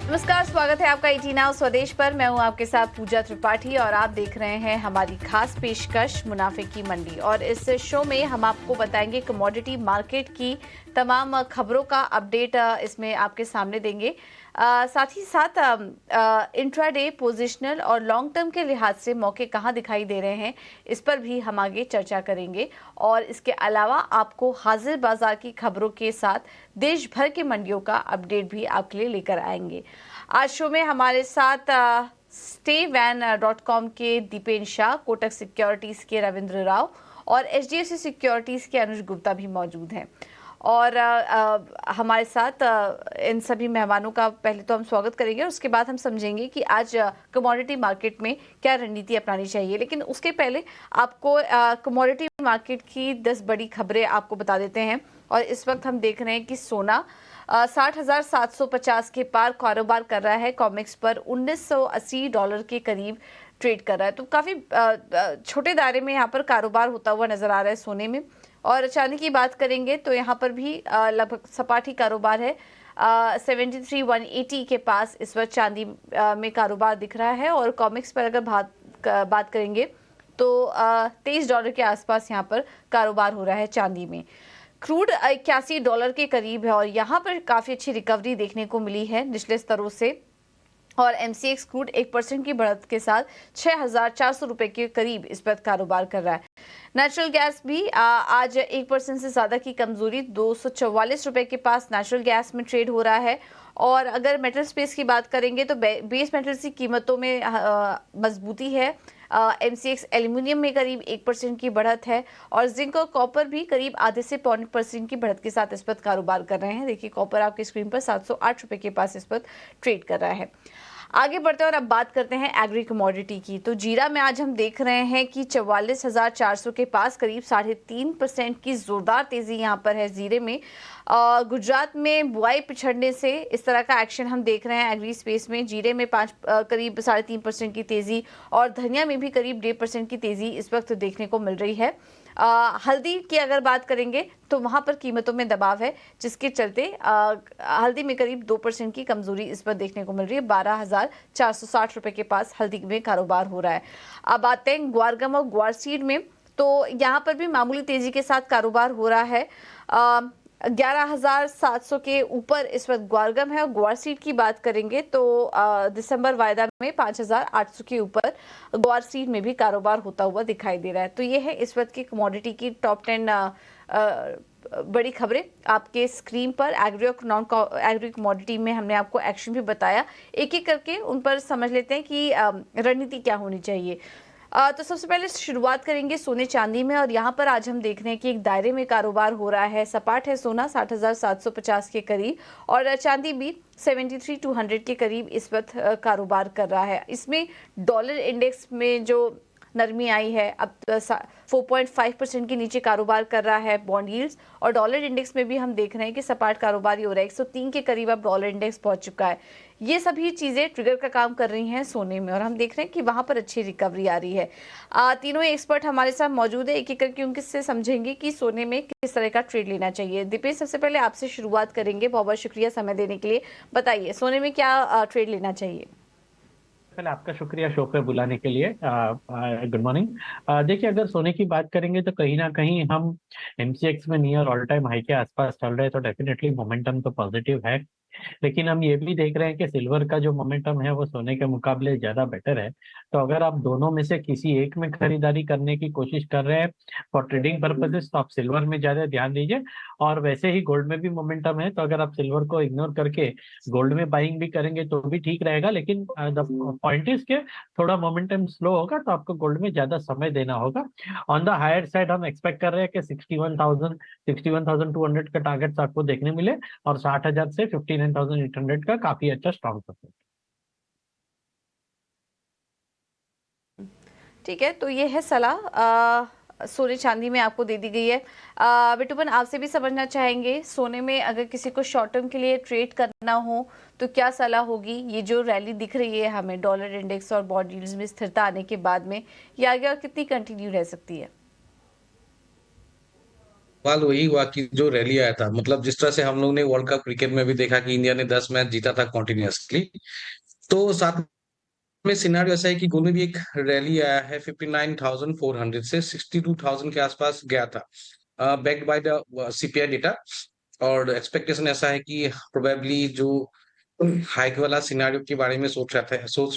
नमस्कार, स्वागत है आपका 18 नाउ स्वदेश पर। मैं हूं आपके साथ पूजा त्रिपाठी और आप देख रहे हैं हमारी खास पेशकश मुनाफे की मंडी। और इस शो में हम आपको बताएंगे कमोडिटी मार्केट की तमाम खबरों का अपडेट इसमें आपके सामने देंगे। साथ ही साथ इंट्राडे, पोजिशनल और लॉन्ग टर्म के लिहाज से मौके कहां दिखाई दे रहे हैं, इस पर भी हम आगे चर्चा करेंगे। और इसके अलावा आपको हाजिर बाजार की खबरों के साथ देश भर की मंडियों का अपडेट भी आपके लिए लेकर आएंगे। आज शो में हमारे साथ stayvan.com के दीपेन शाह, कोटक सिक्योरिटीज के रविंद्र राव और HDFC सिक्योरिटीज के अनुज गुप्ता भी मौजूद हैं। और हमारे साथ इन सभी मेहमानों का पहले तो हम स्वागत करेंगे और उसके बाद हम समझेंगे कि आज कमोडिटी मार्केट में क्या रणनीति अपनानी चाहिए। लेकिन उसके पहले आपको कमोडिटी मार्केट की 10 बड़ी खबरें आपको बता देते हैं। और इस वक्त हम देख रहे हैं कि सोना 60,750 के पार कारोबार कर रहा है। कॉमेक्स पर $1980 के करीब ट्रेड कर रहा है। तो काफ़ी छोटे दायरे में यहाँ पर कारोबार होता हुआ नजर आ रहा है सोने में। और चांदी की बात करेंगे तो यहाँ पर भी लगभग सपाट ही कारोबार है। 73,180 के पास इस वक्त चांदी में कारोबार दिख रहा है। और कॉमिक्स पर अगर बात करेंगे तो $23 के आसपास यहाँ पर कारोबार हो रहा है चांदी में। क्रूड $81 के करीब है और यहाँ पर काफ़ी अच्छी रिकवरी देखने को मिली है निचले स्तरों से। और MCX क्रूड 1% की बढ़त के साथ 6,400 रुपए के करीब इस पर कारोबार कर रहा है। नेचुरल गैस भी आज 1% से ज़्यादा की कमजोरी, 244 रुपए के पास नेचुरल गैस में ट्रेड हो रहा है। और अगर मेटल स्पेस की बात करेंगे तो बेस मेटल्स की कीमतों में मजबूती है। MCX एल्यूमिनियम में करीब 1% की बढ़त है और जिंक और कॉपर भी करीब आधे से 0.5% की बढ़त के साथ इस पर कारोबार कर रहे हैं। देखिए कॉपर आपकी स्क्रीन पर 708 रुपए के पास इस पर ट्रेड कर रहा है। आगे बढ़ते हैं और अब बात करते हैं एग्री कमोडिटी की। तो जीरा में आज हम देख रहे हैं कि 44,400 के पास करीब 3.5% की जोरदार तेजी यहाँ पर है जीरे में। गुजरात में बुआई पिछड़ने से इस तरह का एक्शन हम देख रहे हैं एग्री स्पेस में। जीरे में करीब 3.5% की तेजी और धनिया में भी करीब 1.5% की तेजी इस वक्त देखने को मिल रही है। हल्दी की अगर बात करेंगे तो वहां पर कीमतों में दबाव है, जिसके चलते हल्दी में करीब 2% की कमजोरी इस पर देखने को मिल रही है। 12,460 रुपए के पास हल्दी में कारोबार हो रहा है। अब आते हैं ग्वारगम और ग्वारसीड में। तो यहाँ पर भी मामूली तेजी के साथ कारोबार हो रहा है। 11,700 के ऊपर इस वक्त ग्वारगम है। और ग्वारसीड की बात करेंगे तो दिसंबर वायदा में 5,800 के ऊपर ग्वारसीड में भी कारोबार होता हुआ दिखाई दे रहा है। तो ये है इस वक्त की कमोडिटी की टॉप 10 बड़ी खबरें आपके स्क्रीन पर। एग्री और नॉन एग्री कमोडिटी में हमने आपको एक्शन भी बताया, एक एक करके उन पर समझ लेते हैं कि रणनीति क्या होनी चाहिए। तो सबसे पहले शुरुआत करेंगे सोने चांदी में। और यहाँ पर आज हम देख रहे हैं कि एक दायरे में कारोबार हो रहा है। सपाट है सोना 60,750 के करीब और चांदी भी 73,200 के करीब इस वक्त कारोबार कर रहा है। इसमें डॉलर इंडेक्स में जो नरमी आई है, अब 4.5% के नीचे कारोबार कर रहा है बॉन्ड यील्ड्स। और डॉलर इंडेक्स में भी हम देख रहे हैं कि सपाट कारोबार ही हो रहा है। 103 के करीब अब डॉलर इंडेक्स पहुंच चुका है। ये सभी चीजें ट्रिगर का काम कर रही हैं सोने में और हम देख रहे हैं कि वहां पर अच्छी रिकवरी आ रही है। तीनों एक्सपर्ट हमारे साथ मौजूद है, एक एक करके उनसे समझेंगे कि सोने में किस तरह का ट्रेड लेना चाहिए। दीपेश, सबसे पहले आपसे शुरुआत करेंगे। बहुत बहुत शुक्रिया समय देने के लिए। बताइए सोने में क्या ट्रेड लेना चाहिए। पहले आपका शुक्रिया शो पे बुलाने के लिए। Good morning. देखिए, अगर सोने की बात करेंगे तो कहीं ना कहीं हम MCX में नियर ऑल टाइम हाई के आसपास चल रहे हैं, तो डेफिनेटली मोमेंटम तो पॉजिटिव है। लेकिन हम ये भी देख रहे हैं कि सिल्वर का जो मोमेंटम है वो सोने के मुकाबले ज्यादा बेटर है। तो अगर आप दोनों में से किसी एक में खरीदारी करने की कोशिश कर रहे हैं फॉर ट्रेडिंग पर्पसेस, तो आप सिल्वर में ज्यादा ध्यान दीजिए। और वैसे ही गोल्ड में भी मोमेंटम है, तो अगर आप सिल्वर को इग्नोर करके गोल्ड में बाइंग भी करेंगे तो भी ठीक रहेगा। लेकिन द पॉइंट इज के थोड़ा मोमेंटम स्लो होगा तो आपको गोल्ड में ज्यादा समय देना होगा। ऑन द हायर साइड हम एक्सपेक्ट कर रहे हैं कि 61,000 61,200 का टारगेट्स आपको देखने मिले और 60,000 से 59,800 का काफी अच्छा स्ट्रॉन्ग सपोर्ट। ठीक है, तो ये है सलाह सोने चांदी में आपको दे दी गई है। बिटूपन, आपसे भी समझना चाहेंगे सोने में अगर किसी को शॉर्ट टर्म के लिए ट्रेड करना हो तो क्या सलाह होगी। ये जो रैली दिख रही है हमें डॉलर इंडेक्स और बॉन्ड यील्ड्स में स्थिरता आने के बाद में, ये आगे और कितनी कंटिन्यू रह सकती है। सवाल वही हुआ कि जो रैली आया था, मतलब जिस तरह से हम लोग ने वर्ल्ड कप क्रिकेट में भी देखा कि इंडिया ने 10 मैच जीता था कॉन्टिन्यूअसली, तो साथ में सिनारियो ऐसा है कि गोल में भी एक रैली आया है, 59,400 से 62,000 के आसपास गया था, backed by the CPI data. और एक्सपेक्टेशन ऐसा है कि प्रोबेबली जो हाइक वाला सिनारियो के बारे में सोच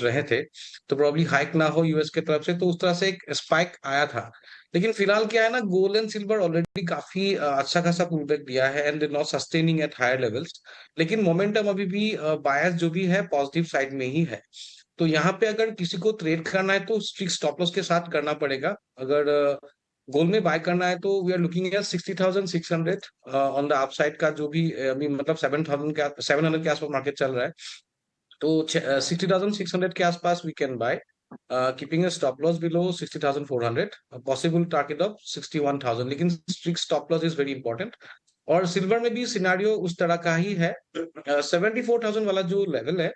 रहे थे, तो प्रोबेबली हाइक ना हो यूएस की तरफ से, तो उस तरह से एक स्पाइक आया था। लेकिन फिलहाल क्या है ना, गोल्ड एंड सिल्वर ऑलरेडी काफी अच्छा खासा पुलबैक दिया है and not sustaining at higher levels. लेकिन मोमेंटम अभी भी बायस जो भी है पॉजिटिव साइड में ही है। तो यहाँ पे अगर किसी को ट्रेड करना है तो स्ट्रिक्ट स्टॉप लॉस के साथ करना पड़ेगा। अगर गोल्ड में बाय करना है तो we are looking at 60,600 on the upside का, जो भी अभी मतलब 700 के आसपास मार्केट चल रहा है। तो 60,600 के आसपास we can buy, keeping a stop loss below 60,400, possible target of 61,000। लेकिन strict stop loss is very important. और सिल्वर में भी सिनारियो उस तरह का ही है। 74,000 वाला जो लेवल है,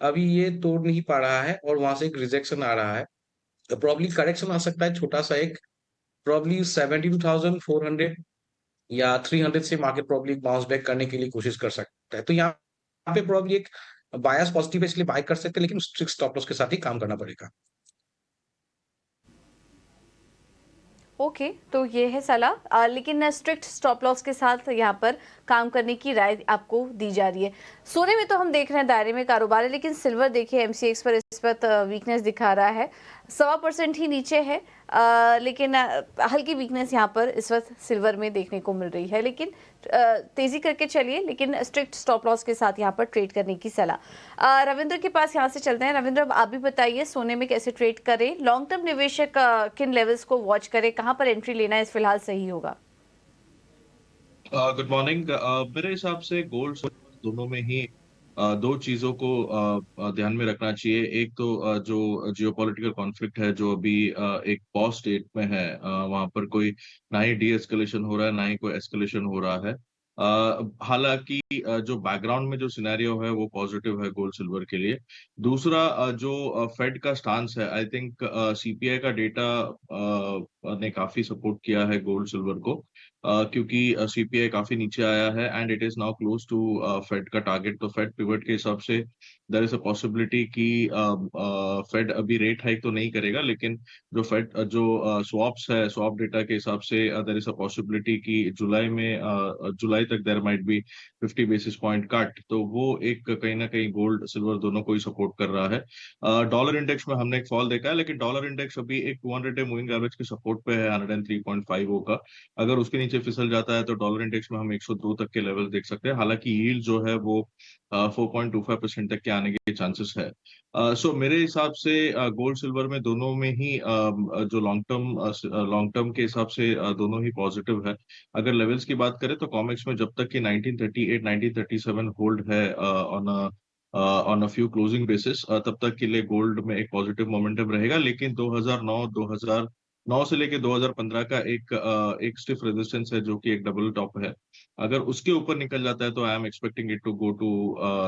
अभी ये तोड़ नहीं पा रहा है और वहां से एक रिजेक्शन आ रहा है। तो प्रॉब्ली करेक्शन आ सकता है छोटा सा एक, प्रॉब्ली 72,400 या 300 से मार्केट प्रॉब्ली बाउंस बैक करने के लिए कोशिश कर सकता है। तो यहाँ पे प्रॉब्ली एक बायस पॉजिटिव है, इसलिए बाय कर सकते हैं, लेकिन स्ट्रिक्ट स्टॉप लॉस के साथ ही काम करना पड़ेगा। ओके, तो ये है सलाह, लेकिन स्ट्रिक्ट स्टॉप लॉस के साथ यहाँ पर काम करने की राय आपको दी जा रही है। सोने में तो हम देख रहे हैं दायरे में कारोबार है, लेकिन सिल्वर देखिए एमसीएक्स पर इस वक्त वीकनेस दिखा रहा है, 1.25% ही नीचे है। लेकिन हल्की वीकनेस यहाँ पर इस वक्त सिल्वर में देखने को मिल रही है, लेकिन तेजी करके चलिए, लेकिन स्ट्रिक्ट स्टॉप लॉस के साथ यहाँ पर ट्रेड करने की सलाह। रविंद्र के पास यहाँ से चलते हैं। रविंद्र, अब आप भी बताइए सोने में कैसे ट्रेड करें, लॉन्ग टर्म निवेशक किन लेवल्स को वॉच करें, कहाँ पर एंट्री लेना इस फिलहाल सही होगा? Good morning. मेरे हिसाब से गोल्ड सिल्वर दोनों में ही दो चीजों को ध्यान में रखना चाहिए। एक तो जो जियोपॉलिटिकल कॉन्फ्लिक्ट है जो अभी एक पॉज स्टेट में है, वहां पर कोई ना ही डी एस्केलेशन हो रहा है ना ही कोई एस्केलेशन हो रहा है। हालांकि जो बैकग्राउंड में जो सिनेरियो है वो पॉजिटिव है गोल्ड सिल्वर के लिए। दूसरा जो फेड का स्टांस है, आई थिंक सीपीआई का डेटा ने काफी सपोर्ट किया है गोल्ड सिल्वर को, क्योंकि सीपीआई काफी नीचे आया है and it is now close to Fed का टारगेट। तो फेड पिवट के हिसाब से देयर इज अ पॉसिबिलिटी कि फेड अभी रेट हाइक तो नहीं करेगा, लेकिन जो फेड जो स्वॉप्स है, स्वॉप डेटा के हिसाब से देयर इज अ पॉसिबिलिटी कि जुलाई तक there might be 50 basis point cut. तो वो एक कहीं ना कहीं गोल्ड सिल्वर दोनों को ही सपोर्ट कर रहा है। डॉलर इंडेक्स में हमने एक फॉल देखा है, लेकिन डॉलर इंडेक्स अभी एक 200 डे मूविंग एवरेज के सपोर्ट पे है 103.50 का। अगर उसके नीचे फिसल जाता है तो डॉलर इंडेक्स में हम 102 तक के लेवल देख सकते हैं। हालांकि यील्ड जो है वो 4.25% तक के आने के चांसेस है। सो मेरे हिसाब से गोल्ड सिल्वर में दोनों में ही जो लॉन्ग टर्म के हिसाब से दोनों ही पॉजिटिव है। अगर लेवल्स की बात करें तो कॉमेक्स में जब तक कि 1938 1937 होल्ड है on a few closing basis, तब तक के लिए गोल्ड में एक पॉजिटिव मोमेंटम रहेगा। लेकिन 2009 से लेके 2015 का एक स्टिफ रेजिस्टेंस है जो कि एक डबल टॉप है। अगर उसके ऊपर निकल जाता है तो I am expecting it to go to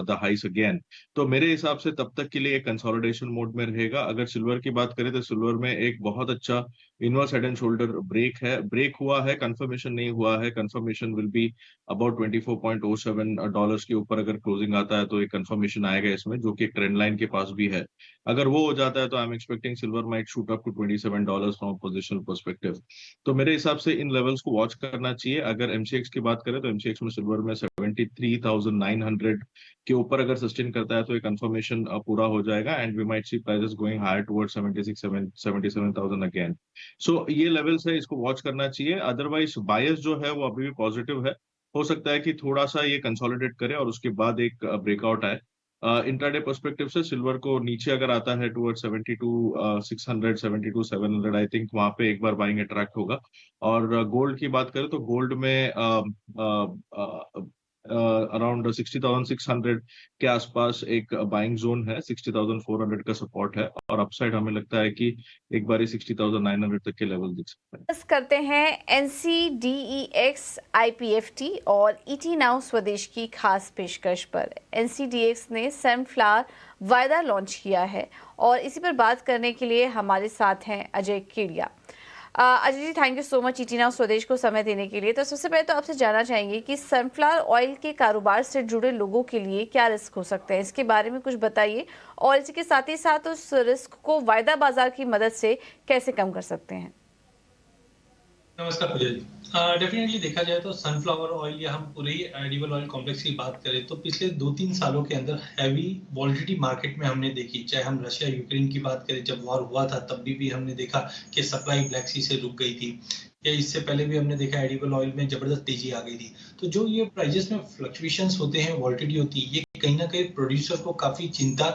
the highs again. तो मेरे हिसाब से तब तक के लिए एक कंसोलिडेशन मोड में रहेगा। अगर सिल्वर की बात करें तो सिल्वर में एक बहुत अच्छा inverse head and shoulder break हुआ है, कंफर्मेशन नहीं हुआ है। कंफर्मेशन विल बी अबाउट $24.07 के ऊपर अगर क्लोजिंग आता है तो एक कंफर्मेशन आएगा इसमें, जो कि एक ट्रेंड लाइन के पास भी है। अगर वो हो जाता है तो I am expecting silver might shoot up to $27 from positional perspective. तो मेरे हिसाब से इन लेवल्स को वॉच करना चाहिए। अगर एमसीएक्स की बात करें तो एमसीएक्स में सिल्वर में 73,900 के ऊपर अगर सस्टेन करता है तो एक कंफर्मेशन पूरा हो जाएगा and we might see prices going higher towards 77,000 again. So ये लेवल्स है, इसको वॉच करना चाहिए। अदरवाइज बायस जो है वो अभी भी पॉजिटिव है। हो सकता है कि थोड़ा सा ये कंसोलिडेट करे और उसके बाद एक ब्रेकआउट आए। इंट्राडे पर्सपेक्टिव से सिल्वर को नीचे अगर आता है टुवर्ड 72,600 72,700, आई थिंक वहां पे एक बार बाइंग अट्रैक्ट होगा। और गोल्ड की बात करें तो गोल्ड में अराउंड 60,600 के आसपास एक बाइंग जोन है, 60,400 का सपोर्ट है, और अपसाइड हमें लगता है कि एक बार 60,900 तक के लेवल दिख सकता है। बस करते हैं NCDEX IPFT और ET नाउ स्वदेश की खास पेशकश पर। NCDEX ने सनफ्लावर वायदा लॉन्च किया है और इसी पर बात करने के लिए हमारे साथ हैं Ajay Kedia. Ajay ji, thank you so much ET Now Swadesh को समय देने के लिए। तो सबसे पहले तो आपसे जानना चाहेंगे कि सनफ्लावर ऑयल के कारोबार से जुड़े लोगों के लिए क्या रिस्क हो सकते हैं, इसके बारे में कुछ बताइए, और इसी के साथ ही साथ उस रिस्क को वायदा बाजार की मदद से कैसे कम कर सकते हैं। नमस्कार पूजा जी। डेफिनेटली देखा जाए तो सनफ्लावर ऑयल या हम पूरे ही एडिबल ऑयल कॉम्प्लेक्स की बात करें तो पिछले 2-3 सालों के अंदर हैवी वॉलिटिलिटी मार्केट में हमने देखी। चाहे हम रशिया यूक्रेन की बात करें, जब वॉर हुआ था तब भी हमने देखा कि सप्लाई ब्लैक सी से रुक गई थी, या इससे पहले भी हमने देखा एडिबल ऑयल में जबरदस्त तेजी आ गई थी। तो जो ये प्राइजेस में फ्लक्चुएशंस होते हैं, वॉलिटिलिटी होती है, ये कहीं ना कहीं प्रोड्यूसर को काफी चिंता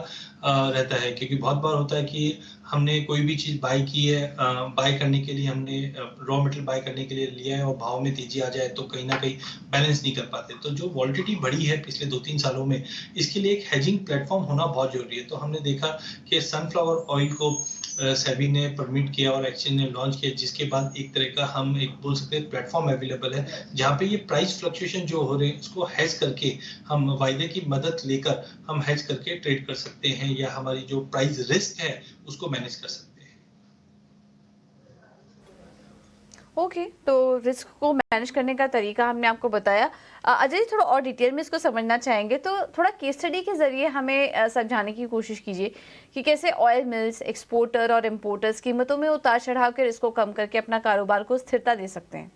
रहता है, क्योंकि बहुत बार होता है कि हमने कोई भी चीज बाय की है, बाय करने के लिए हमने रॉ मटेरियल बाय करने के लिए लिया है और भाव में तेजी आ जाए तो कहीं ना कहीं बैलेंस नहीं कर पाते। तो जो वॉलिटिलिटी बढ़ी है पिछले 2-3 सालों में, इसके लिए एक हेजिंग प्लेटफॉर्म होना बहुत जरूरी है। तो हमने देखा कि सनफ्लावर ऑयल को सेबी ने परमिट किया और एक्सचेंज ने लॉन्च किया, जिसके बाद एक तरह का हम एक बोल सकते हैं प्लेटफॉर्म अवेलेबल है, जहाँ पे ये प्राइस फ्लक्चुएशन जो हो रहे हैं उसको हेज करके हम वायदे की मदद लेकर हम हेज करके ट्रेड कर सकते हैं, या हमारी जो प्राइस रिस्क है उसको मैनेज कर सकते हैं। ओके, तो रिस्क को मैनेज करने का तरीका हमने आपको बताया। अजय जी, थोड़ा और डिटेल में इसको समझना चाहेंगे, तो थोड़ा केस स्टडी के जरिए हमें समझाने की कोशिश कीजिए कि कैसे ऑयल मिल्स, एक्सपोर्टर और इम्पोर्टर्स कीमतों में उतार चढ़ाव के रिस्क को कम करके अपना कारोबार को स्थिरता दे सकते हैं।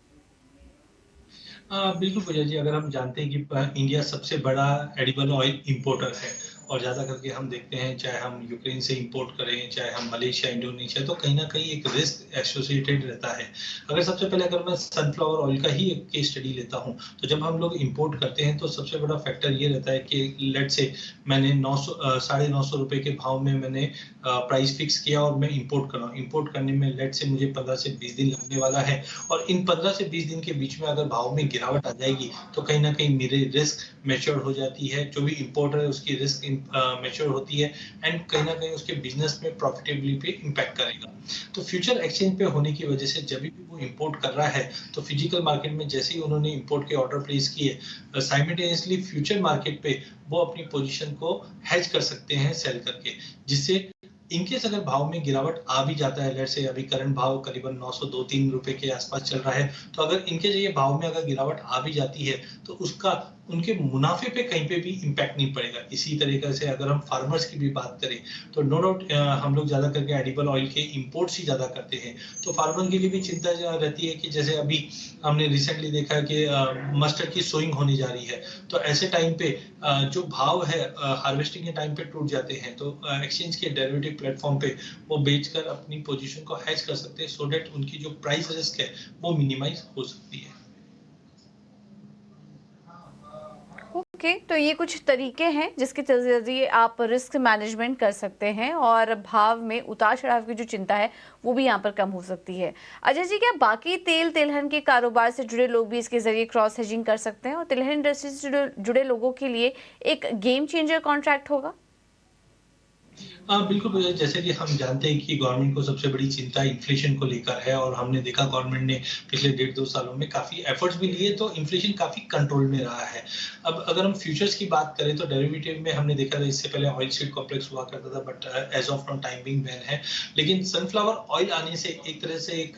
बिल्कुल पूजा जी, अगर हम जानते हैं कि इंडिया सबसे बड़ा एडिबल ऑयल इंपोर्टर है, और ज़्यादा करके हम देखते हैं चाहे हम यूक्रेन से इंपोर्ट करें, चाहे हम मलेशिया, इंडोनेशिया, तो कहीं ना कहीं एक रिस्क एसोसिएटेड रहता है। अगर सबसे पहले अगर मैं सनफ्लावर ऑयल का ही एक केस स्टडी लेता हूं, तो जब हम लोग इंपोर्ट करते हैं तो सबसे बड़ा फैक्टर ये रहता है कि लेट से मैंने 900 रुपए के भाव में मैंने प्राइस फिक्स किया और मैं इंपोर्ट कर रहा हूँ। इंपोर्ट करने में लेट से मुझे 15 से 20 दिन लगने वाला है, और इन 15 से 20 दिन के बीच में अगर भाव में गिरावट आ जाएगी तो कहीं ना कहीं मेरी रिस्क मैच्योर हो जाती है। जो भी इंपोर्टर है उसकी रिस्क मैच्योर होती है, एंड कहीं ना कहीं उसके बिजनेस में प्रॉफिटेबिलिटी पे इम्पैक्ट करेगा। तो फ्यूचर एक्सचेंज पे होने की वजह से जब भी वो इंपोर्ट कर रहा है तो फिजिकल मार्केट में जैसे ही उन्होंने इंपोर्ट के ऑर्डर प्लेस किए, साइमल्टेनियसली फ्यूचर मार्केट पे वो अपनी पोजीशन को हेज कर सकते हैं सेल करके, जिससे इनकेस अगर भाव में गिरावट आ भी जाता है, लेट से अभी करंट भाव करीबन 902-3 रुपए के आसपास चल रहा है, तो अगर इनके ये भाव में अगर गिरावट आ भी जाती है तो उसका उनके मुनाफे पे कहीं पे भी इम्पैक्ट नहीं पड़ेगा। इसी तरीके से अगर हम फार्मर्स की भी बात करें तो नो डाउट हम लोग ज्यादा करके एडिबल ऑयल के इंपोर्ट्स ही ज्यादा करते हैं, तो फार्मर के लिए भी चिंता रहती है कि जैसे अभी हमने रिसेंटली देखा कि मस्टर्ड की सोइंग होने जा रही है, तो ऐसे टाइम पे जो भाव है हार्वेस्टिंग के टाइम पे टूट जाते हैं, तो एक्सचेंज के डेरिवेटिव प्लेटफॉर्म पे वो बेचकर अपनी पोजीशन को हेज कर सकते हैं, सो दैट उनकी जो प्राइस रिस्क है वो मिनिमाइज हो सकती है। ओके, तो ये कुछ तरीके हैं जिसके जरिए आप रिस्क मैनेजमेंट कर सकते हैं और भाव में उतार चढ़ाव की जो चिंता है वो भी यहाँ पर कम हो सकती है। अजय जी, क्या बाकी तेल तिलहन के कारोबार से जुड़े लोग भी इसके जरिए क्रॉस हेजिंग कर सकते हैं, और तिलहन इंडस्ट्री से जुड़े लोगों के लिए एक गेम चेंजर कॉन्ट्रैक्ट होगा? बिल्कुल, जैसे कि हम जानते हैं कि गवर्नमेंट को सबसे बड़ी चिंता इन्फ्लेशन को लेकर है, और हमने देखा गवर्नमेंट ने पिछले 1.5-2 सालों में काफी एफर्ट्स भी लिए, तो इन्फ्लेशन काफी कंट्रोल में रहा है। अब अगर हम फ्यूचर्स की बात करें तो डेरिवेटिव में हमने देखा था इससे पहले ऑयल सीड कॉम्प्लेक्स हुआ करता था, but as of now time being ban है। लेकिन सनफ्लावर ऑयल आने से एक तरह से एक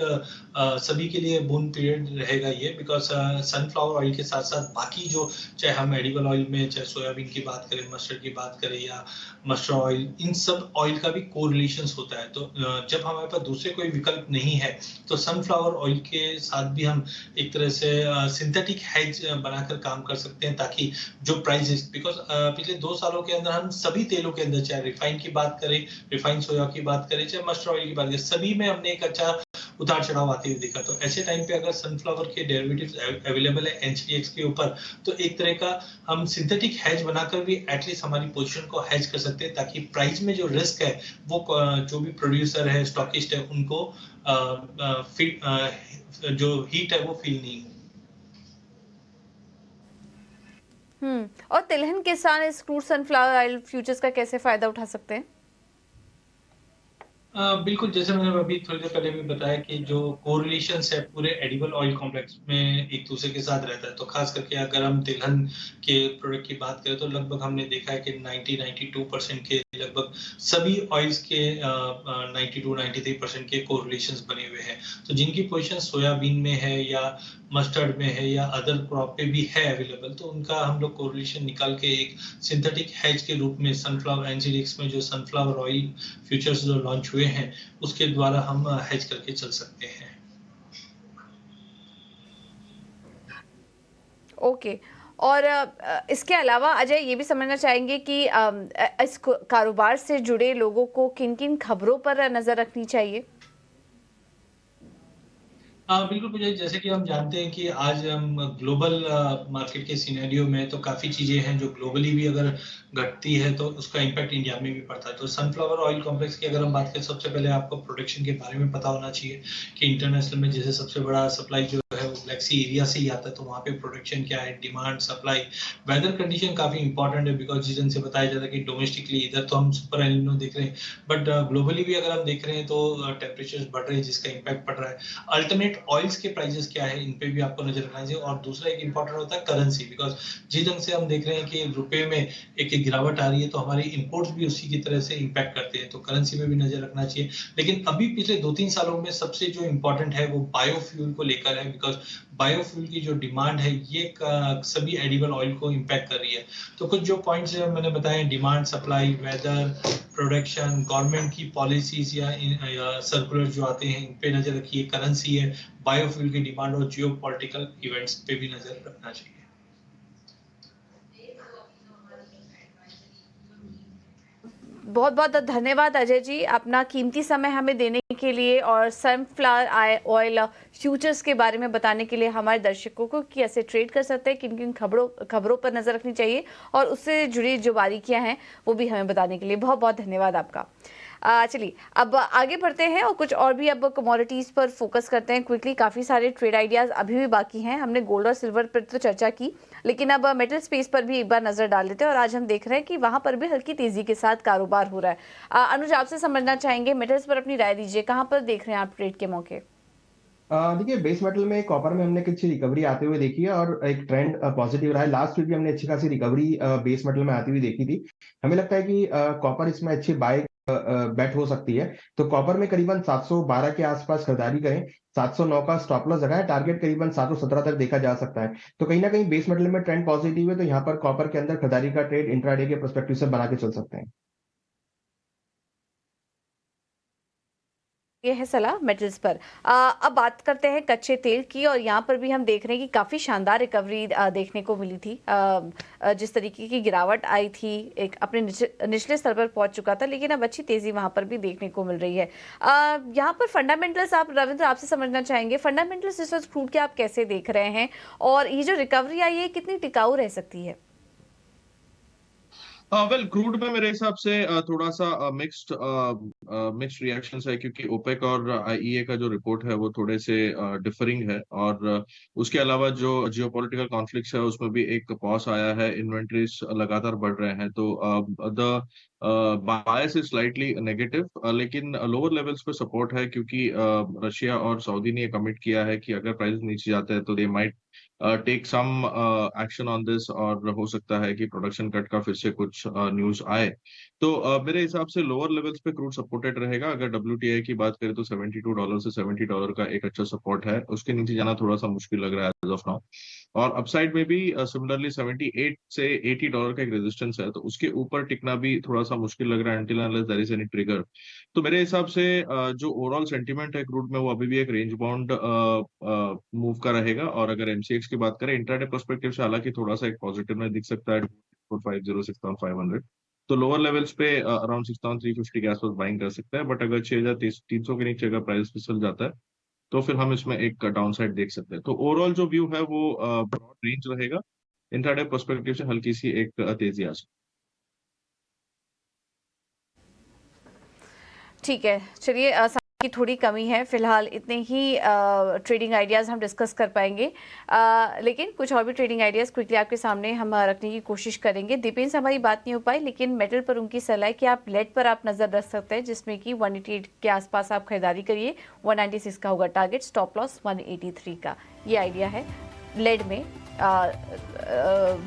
सभी के लिए बून पीरियड रहेगा ये, बिकॉज सनफ्लावर ऑयल के साथ साथ बाकी जो, चाहे हम एडिबल ऑयल में चाहे सोयाबीन की बात करें, मस्टर्ड की बात करें या मस्टर्ड ऑयल, इन सब ऑयल का भी कोरिलेशंस होता है। तो जब हमारे पास दूसरे कोई विकल्प नहीं है तो सनफ्लावर ऑयल के साथ भी हम एक तरह से सिंथेटिक हेज बनाकर काम कर सकते हैं, ताकि जो प्राइसेस, बिकॉज पिछले 2 सालों के अंदर हम सभी तेलों के अंदर, चाहे रिफाइन की बात करें, रिफाइन सोया की बात करें, चाहे मस्टर्ड ऑयल की बात करें, सभी में हमने एक अच्छा उतार चढ़ाव आते हुए देखा। तो ऐसे टाइम पे अगर सनफ्लावर के डेरिवेटिव्स अवेलेबल है एनसीडीएक्स के ऊपर, तो एक तरह का हम सिंथेटिक हेज बनाकर भी एटलीस्ट हमारी पोजीशन को हेज कर सकते हैं, ताकि प्राइस में जो रिस्क है वो जो भी प्रोड्यूसर है, स्टॉकिस्ट है, उनको जो हीट है वो फील नहीं हो। और तिलहन किसान इस क्रूड सनफ्लावर ऑयल फ्यूचर्स का कैसे फायदा उठा सकते हैं? बिल्कुल, जैसे मैंने अभी थोड़ी देर पहले भी बताया कि जो कोरिलेशन है पूरे एडिबल ऑयल कॉम्प्लेक्स में एक दूसरे के साथ रहता है, तो खास करके अगर हम तिलहन के प्रोडक्ट की बात करें तो लगभग हमने देखा है कि 90-92% के लगभग सभी ऑयल्स के 92-93% के कोरिलेशंस बने हुए हैं। तो जिनकी पोजीशन सोयाबीन में है या मस्टर्ड में है या अदर क्रॉप पे भी है अवेलेबल, तो उनका हम लोग कोरिलेशन निकाल के एक सिंथेटिक हेज के रूप में सनफ्लावर एनसीडीएक्स में जो सनफ्लावर ऑयल फ्यूचर्स जो लॉन्च हुए हैं उसके द्वारा हम हेज करके चल सकते हैं। ओके। और इसके अलावा अजय ये भी समझना चाहेंगे कि इस कारोबार से जुड़े लोगों को किन-किन खबरों पर नज़र रखनी चाहिए? बिल्कुल पूजा, जैसे कि हम जानते हैं कि आज हम ग्लोबल मार्केट के सिनेरियो में तो काफ़ी चीज़ें हैं जो ग्लोबली भी अगर घटती है तो उसका इम्पैक्ट इंडिया में भी पड़ता है। तो सनफ्लावर ऑयल कॉम्प्लेक्स की अगर हम बात करें, सबसे पहले आपको प्रोडक्शन के बारे में पता होना चाहिए कि इंटरनेशनल में जैसे सबसे बड़ा सप्लाई जो है वो ब्लैक सी एरिया से ही आता है, तो वहाँ पे प्रोडक्शन क्या है, डिमांड, सप्लाई, वेदर कंडीशन काफ़ी इंपॉर्टेंट है। बिकॉज जिस ढंग से बताया जाता है कि डोमेस्टिकली इधर तो हम सुपर एल निनो देख रहे हैं, बट ग्लोबली भी अगर हम देख रहे हैं तो टेम्परेचर बढ़ रहे हैं जिसका इम्पैक्ट पड़ रहा है। अल्टरनेट ऑयल्स के प्राइसेस क्या है, इन पे भी आपको नजर रखना चाहिए। और दूसरा एक इंपॉर्टेंट होता है करेंसी, बिकॉज जिस ढंग से हम देख रहे हैं कि रुपए में एक गिरावट आ रही है तो हमारी इंपोर्ट्स भी उसी की तरह से इम्पैक्ट करते हैं, तो करेंसी पे भी नजर रखना चाहिए। लेकिन अभी पिछले 2-3 सालों में सबसे जो इम्पोर्टेंट है वो बायोफ्यूल को लेकर है, बिकॉज बायोफ्यूल की जो डिमांड है ये सभी एडिबल ऑयल को इम्पैक्ट कर रही है। तो कुछ जो पॉइंट्स मैंने बताए, demand, supply, weather, production, government की पॉलिसीज या सर्कुलर जो आते हैं इन पे नजर रखिए। करेंसी है, बायोफ्यूल की डिमांड और जियोपॉलिटिकल इवेंट्स पे भी नजर रखना चाहिए। बहुत बहुत धन्यवाद अजय जी, अपना कीमती समय हमें देने के लिए और सनफ्लावर ऑयल फ्यूचर्स के बारे में बताने के लिए हमारे दर्शकों को कि कैसे ट्रेड कर सकते हैं, किन किन खबरों पर नजर रखनी चाहिए और उससे जुड़ी जो बारीकियां हैं वो भी हमें बताने के लिए बहुत बहुत धन्यवाद आपका। चलिए अब आगे बढ़ते हैं और कुछ और भी अब कमोडिटीज़ पर फोकस करते हैं क्विकली। काफ़ी सारे ट्रेड आइडियाज़ अभी भी बाकी हैं। हमने गोल्ड और सिल्वर पर तो चर्चा की, लेकिन अब मेटल स्पेस पर भी एक बार नज़र डाल लेते हैं और आज हम देख रहे हैं कि वहाँ पर भी हल्की तेज़ी के साथ कारोबार हो रहा है। अनुज, आपसे समझना चाहेंगे, मेटल्स पर अपनी राय दीजिए, कहाँ पर देख रहे हैं आप ट्रेड के मौके? देखिए, बेस मेटल में कॉपर में हमने कुछ रिकवरी आते हुए देखी है और एक ट्रेंड पॉजिटिव रहा है। लास्ट वीक भी हमने अच्छी खासी रिकवरी बेस मेटल में आती हुई देखी थी। हमें लगता है कि कॉपर इसमें अच्छी बाय बेट हो सकती है। तो कॉपर में करीबन 712 के आसपास खरीदारी करें। 709 का स्टॉप लॉस लगाएं, टारगेट करीबन 717 तक देखा जा सकता है। तो कहीं ना कहीं बेस मेटल में ट्रेंड पॉजिटिव है, तो यहाँ पर कॉपर के अंदर खरीदारी का ट्रेड इंट्राडे के पर्सपेक्टिव से बना के चल सकते हैं। ये है सलाह मेटल्स पर। अब बात करते हैं कच्चे तेल की और यहाँ पर भी हम देख रहे हैं कि काफ़ी शानदार रिकवरी देखने को मिली थी। जिस तरीके की गिरावट आई थी एक अपने निचले स्तर पर पहुंच चुका था, लेकिन अब अच्छी तेज़ी वहाँ पर भी देखने को मिल रही है। यहाँ पर फंडामेंटल्स, आप रविंद्र आपसे समझना चाहेंगे, फंडामेंटल्स इस वक्त क्रूड के आप कैसे देख रहे हैं और ये जो रिकवरी आई है कितनी टिकाऊ रह सकती है? वेल, क्रूड में मेरे हिसाब से थोड़ा सा मिक्स्ड रिएक्शंस है, क्योंकि ओपेक और आईईए का जो रिपोर्ट है वो थोड़े से डिफरिंग है। और उसके अलावा जो जियोपॉलिटिकल कॉन्फ्लिक्ट्स है उसमें भी एक पॉज आया है, इन्वेंट्रीज लगातार बढ़ रहे हैं। तो the bias is slightly negative, लेकिन लोअर लेवल्स पे सपोर्ट है, क्योंकि रशिया और सऊदी ने कमिट किया है कि अगर प्राइस नीचे जाते हैं तो they might take some action on this, और हो सकता है कि प्रोडक्शन कट का फिर से कुछ न्यूज आए। तो मेरे हिसाब से लोअर लेवल्स पे क्रूड सपोर्टेड रहेगा। अगर WTI की बात करें तो $72 से $70 का एक अच्छा सपोर्ट है, उसके नीचे जाना थोड़ा सा मुश्किल लग रहा है एज ऑफ नाउ। और अपसाइड में भी सिमिलरली 78 से $80 का एक रेजिस्टेंस है, तो उसके ऊपर टिकना भी थोड़ा सा मुश्किल लग रहा है until unless there is any trigger। तो मेरे हिसाब से जो ओवरऑल सेंटीमेंट है क्रूड में वो अभी भी एक रेंज बाउंड मूव का रहेगा। और अगर MCX की बात करें इंट्राडे पर्सपेक्टिव से, हालांकि थोड़ा सा एक पॉजिटिव में दिख सकता है 450 6500। तो लोअर लेवल्स पे अराउंड 6350 के आसपास बाइंग कर सकता है। बट अगर 6300 के नीचे अगर प्राइस फिसल जाता है तो फिर हम इसमें एक डाउन साइड देख सकते हैं। तो ओवरऑल जो व्यू है वो ब्रॉड रेंज रहेगा। इंट्राडे पर्सपेक्टिव से हल्की सी एक तेजी आ सकती है। ठीक है, चलिए की थोड़ी कमी है, फिलहाल इतने ही ट्रेडिंग आइडियाज़ हम डिस्कस कर पाएंगे, लेकिन कुछ और भी ट्रेडिंग आइडियाज़ क्विकली आपके सामने हम रखने की कोशिश करेंगे। दीपेन से हमारी बात नहीं हो पाई, लेकिन मेटल पर उनकी सलाह है कि आप लेड पर आप नज़र रख सकते हैं, जिसमें कि 188 के आसपास आप खरीदारी करिए। 196 का होगा टारगेट, स्टॉप लॉस 183 का, ये आइडिया है लेड में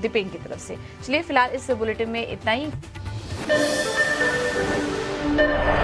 दीपेन की तरफ से। चलिए फिलहाल इस बुलेटिन में इतना ही। है।